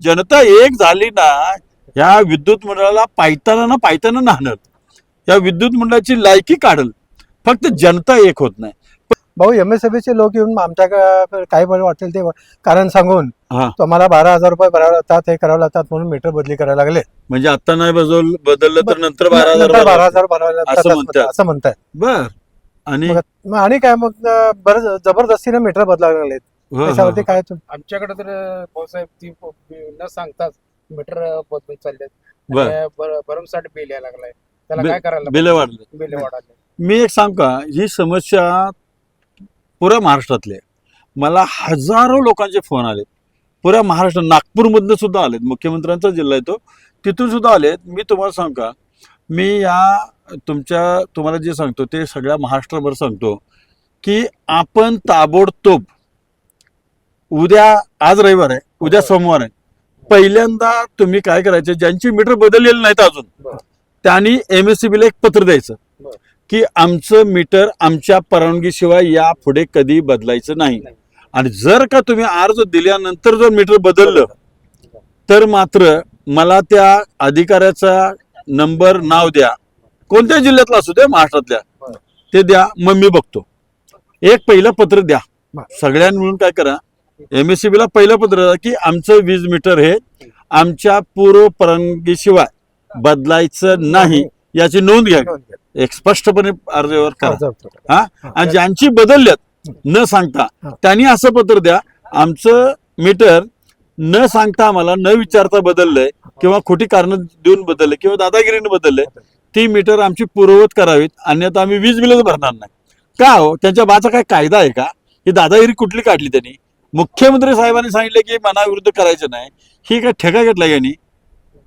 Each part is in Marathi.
जनता एक झाली ना, या विद्युत मंडळाला पायताना नाहणार, या विद्युत मंडळाची लायकी काढल, फक्त जनता एक होत नाही. भाऊ MSEBचे लोक येऊन आमच्या काही बरं वाटेल ते कारण सांगून हा. तुम्हाला 12,000 रुपये भरावे लागतात, हे करावं लागतात म्हणून मीटर बदली करायला लागले. म्हणजे आता नाही बदललं तर नंतर 12,000 12,000 भरावे लागतात असं म्हणताय. बर. आणि आणि काय मग बरं जबरदस्तीने मीटर बदलावे लागलेत, त्याच्यावरती काय आमच्याकडे तर भाऊसाहेब ती न सांगताच मीटर बदलून चाललेत. भरमसाठ बिल यायला लागलाय, त्याला काय करायला बिल वाढले, बिल वाढले. मी एक सांग का, ही समस्या पुऱ्या महाराष्ट्रातली आहे. मला हजारो लोकांचे फोन आले पुऱ्या महाराष्ट्र, नागपूरमधनं सुद्धा आलेत, मुख्यमंत्र्यांचा जिल्हा आहे तो, तिथून सुद्धा आलेत. मी तुम्हाला सांग का, मी या तुम्हाला जे सांगतो ते सगळ्या महाराष्ट्रभर सांगतो की आपण ताबडतोब उद्या, आज रविवार आहे, उद्या सोमवार आहे, पहिल्यांदा तुम्ही काय करायचं, ज्यांची मीटर बदललेली नाहीत अजून, त्यांनी MSEBला एक पत्र द्यायचं की आमचं मीटर आमच्या परवानगीशिवाय या पुढे कधी बदलायचं नाही. आणि जर का तुम्ही अर्ज दिल्यानंतर जर मीटर बदललं तर मात्र मला त्या अधिकाऱ्याचा नंबर, नाव द्या, कोणत्या जिल्ह्यातला असू दे, महाराष्ट्रातल्या, ते द्या, मग मी बघतो. एक पहिलं पत्र द्या सगळ्यांनी मिळून. काय करा, MSEBला पहिलं पत्र द्या की आमचं वीज मीटर हे आमच्या पूर्व परवानगीशिवाय बदलायचं नाही, याची नोंद घ्या, एक स्पष्टपणे अर्जावर करा. हा. आणि ज्यांची बदलल्यात न सांगता, त्यांनी असं पत्र द्या, आमचं मीटर न सांगता, आम्हाला न विचारता बदललंय किंवा खोटी कारण देऊन बदललंय किंवा दादागिरीने बदललंय, ती मीटर आमची पूर्ववत करावीत, अन्यथा आम्ही वीज बिलच भरणार नाही. का हो, त्यांच्या बाचा काय कायदा आहे का? ही दादागिरी कुठली काढली त्यांनी? मुख्यमंत्री साहेबांनी सांगितलं की मनाविरुद्ध करायचं नाही, ही काय ठेका घेतला यांनी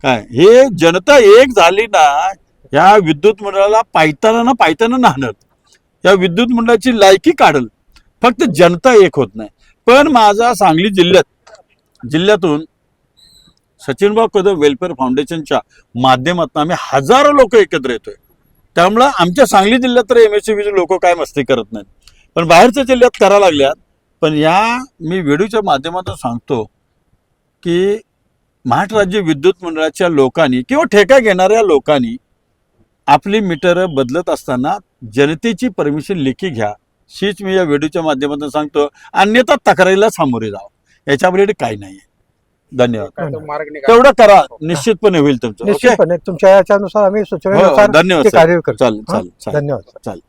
काय? हे जनता एक झाली ना, या विद्युत मंडळाला पायताना नाहणार, या विद्युत मंडळाची लायकी काढल, फक्त जनता एक होत नाही. पण माझा सांगली जिल्ह्यातून सचिनभाऊ कदम वेलफेअर फाउंडेशनच्या माध्यमातून आम्ही हजारो लोक एकत्र येतोय. त्यामुळं आमच्या सांगली जिल्ह्यात तर MSEBचे लोक काय मस्ती करत नाहीत, पण बाहेरच्या जिल्ह्यात करा लागल्यात. पण मी व्हिडिओच्या माध्यमातून सांगतो की महाराष्ट्र राज्य विद्युत मंडळाच्या लोकांनी किंवा ठेका घेणाऱ्या लोकांनी आपली मीटर बदलत असताना जनतेची परमिशन लेखी घ्या, हीच मी या व्हिडिओच्या माध्यमातून सांगतो. अन्यथा तक्रारीला सामोरे जावं, याच्यावर काही नाहीये. धन्यवाद. तेवढं करा, निश्चितपणे होईल तुमचं. निश्चितपणे तुमच्या याच्यानुसार आम्ही सूचनेनुसार धन्यवाद. कार्य करतो. चालेल. धन्यवाद. चालेल.